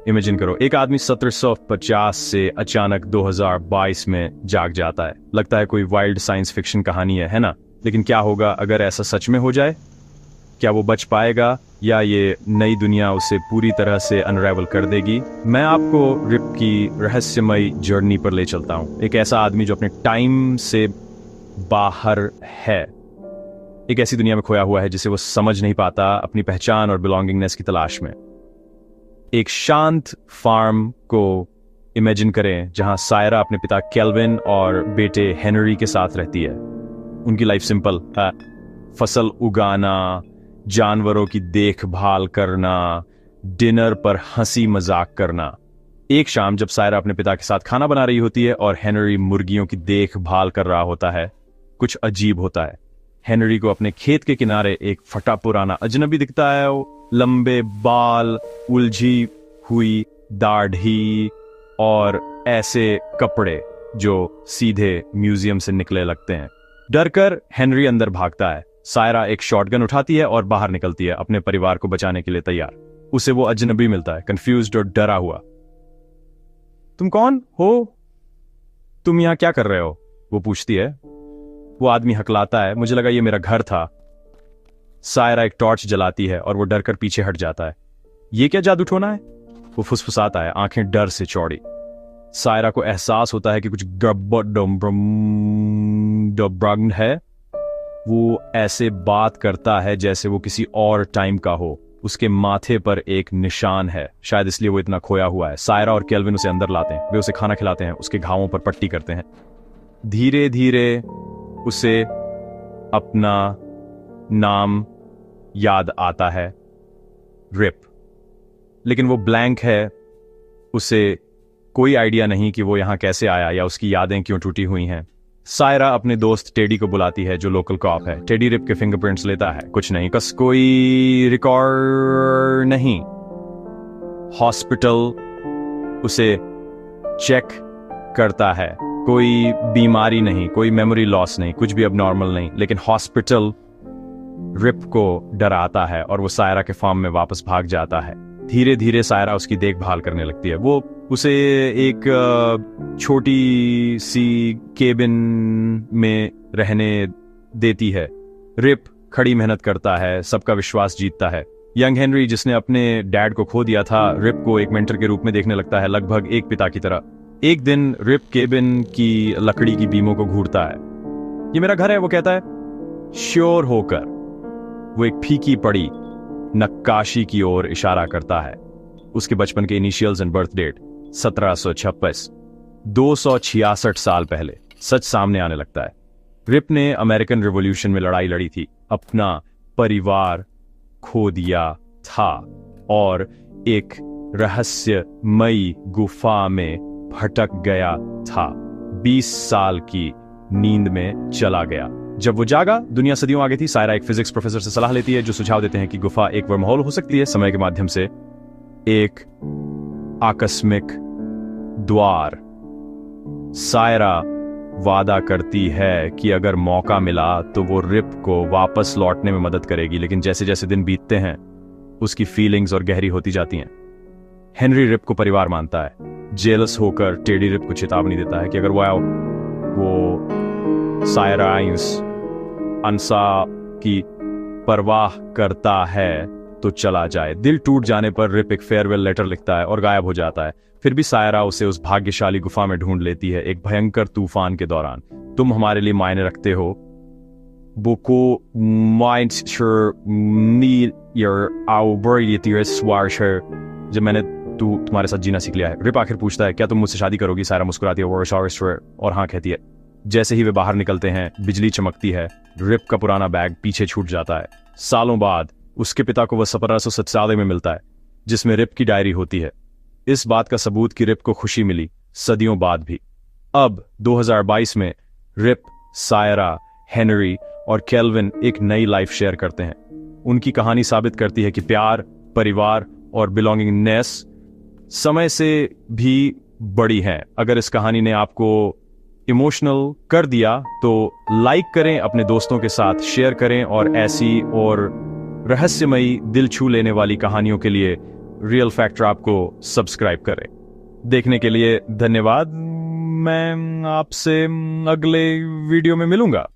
Imagine करो, एक आदमी 1750 से अचानक 2022 में जाग जाता है। लगता है कोई वाइल्ड साइंस फिक्शन कहानी है ना? लेकिन क्या होगा अगर ऐसा सच में हो जाए? क्या वो बच पाएगा या ये नई दुनिया उसे पूरी तरह से अनरेवल कर देगी? मैं आपको रिप की रहस्यमयी जर्नी पर ले चलता हूँ। एक ऐसा आदमी जो अपने टाइम से बाहर है, एक ऐसी दुनिया में खोया हुआ है जिसे वो समझ नहीं पाता, अपनी पहचान और बिलोंगिंगनेस की तलाश में। एक शांत फार्म को इमेजिन करें जहां सायरा अपने पिता केल्विन और बेटे हेनरी के साथ रहती है। उनकी लाइफ सिंपल है, फसल उगाना, जानवरों की देखभाल करना, डिनर पर हंसी मजाक करना। एक शाम जब सायरा अपने पिता के साथ खाना बना रही होती है और हेनरी मुर्गियों की देखभाल कर रहा होता है, कुछ अजीब होता है। हेनरी को अपने खेत के किनारे एक फटा पुराना अजनबी दिखता है। लंबे बाल, उलझी हुई दाढ़ी और ऐसे कपड़े जो सीधे म्यूजियम से निकले लगते हैं। डरकर हेनरी अंदर भागता है। सायरा एक शॉटगन उठाती है और बाहर निकलती है, अपने परिवार को बचाने के लिए तैयार। उसे वो अजनबी मिलता है, कंफ्यूज्ड और डरा हुआ। तुम कौन हो? तुम यहां क्या कर रहे हो? वो पूछती है। वो आदमी हकलाता है, मुझे लगा ये मेरा घर था। सायरा एक टॉर्च जलाती है और वो डरकर पीछे हट जाता है। ये क्या जादू टोना है? वो फुसफुसाता है, आंखें डर से चौड़ी। सायरा को एहसास होता है कि कुछ गड़बड़ है। वो ऐसे बात करता है जैसे वो किसी और टाइम का हो। उसके माथे पर एक निशान है, शायद इसलिए वो इतना खोया हुआ है। सायरा और केल्विन उसे अंदर लाते हैं। वे उसे खाना खिलाते हैं, उसके घावों पर पट्टी करते हैं। धीरे धीरे उसे अपना नाम याद आता है, रिप। लेकिन वो ब्लैंक है। उसे कोई आइडिया नहीं कि वो यहां कैसे आया या उसकी यादें क्यों टूटी हुई हैं। सायरा अपने दोस्त टेडी को बुलाती है जो लोकल कॉप है। टेडी रिप के फिंगरप्रिंट्स लेता है। कुछ नहीं, बस कोई रिकॉर्ड नहीं। हॉस्पिटल उसे चेक करता है। कोई बीमारी नहीं, कोई मेमोरी लॉस नहीं, कुछ भी अबनॉर्मल नहीं। लेकिन हॉस्पिटल रिप को डराता है और वो सायरा के फार्म में वापस भाग जाता है। धीरे धीरे सायरा उसकी देखभाल करने लगती है। वो उसे एक छोटी सी केबिन में रहने देती है। रिप खड़ी मेहनत करता है, सबका विश्वास जीतता है। यंग हेनरी, जिसने अपने डैड को खो दिया था, रिप को एक मेंटर के रूप में देखने लगता है, लगभग एक पिता की तरह। एक दिन रिप केबिन की लकड़ी की बीमों को घूरता है। ये मेरा घर है, वो कहता है, श्योर होकर। वो एक फीकी पड़ी नक्काशी की ओर इशारा करता है। उसके बचपन के इनिशियल्स एंड बर्थ डेट 1726, 266 साल पहले सच सामने आने लगता है। रिप ने अमेरिकन रिवॉल्यूशन में लड़ाई लड़ी थी, अपना परिवार खो दिया था और एक रहस्यमयी गुफा में भटक गया था। 20 साल की नींद में चला गया। जब वो जागा, दुनिया सदियों आगे थी। सायरा एक फिजिक्स प्रोफेसर से सलाह लेती है जो सुझाव देते हैं कि गुफा एक वर्महोल हो सकती है, समय के माध्यम से एक आकस्मिक द्वार। सायरा वादा करती है कि अगर मौका मिला तो वो रिप को वापस लौटने में मदद करेगी। लेकिन जैसे जैसे दिन बीतते हैं, उसकी फीलिंग्स और गहरी होती जाती हैं। हेनरी रिप को परिवार मानता है। जेलस होकर टेडी रिप को चेतावनी देता है कि अगर वो सायरा अंसा की परवाह करता है तो चला जाए। दिल टूट जाने पर रिप एक फेयरवेल लेटर लिखता है और गायब हो जाता है। फिर भी सायरा उसे उस भाग्यशाली गुफा में ढूंढ लेती है। एक भयंकर तूफान के दौरान, तुम हमारे लिए मायने रखते हो। जब मैंने तुम्हारे साथ जीना सीख लिया है। रिप आखिर पूछता है, क्या तुम मुझसे शादी करोगी? सायरा मुस्कुराती है और हाँ कहती है। जैसे ही वे बाहर निकलते हैं, बिजली चमकती है। रिप का पुराना बैग पीछे छूट जाता है। सालों बाद उसके पिता को वह 1797 में मिलता है, जिसमें रिप की डायरी होती है। इस बात का सबूत कि रिप को खुशी मिली सदियों बाद भी। अब 2022 में रिप, सायरा, हेनरी और केल्विन एक नई लाइफ शेयर करते हैं। उनकी कहानी साबित करती है कि प्यार, परिवार और बिलोंगिंगनेस समय से भी बड़ी है। अगर इस कहानी ने आपको इमोशनल कर दिया तो लाइक करें, अपने दोस्तों के साथ शेयर करें और ऐसी और रहस्यमयी, दिल छू लेने वाली कहानियों के लिए रियल फैक्टर आपको सब्सक्राइब करें। देखने के लिए धन्यवाद। मैं आपसे अगले वीडियो में मिलूंगा।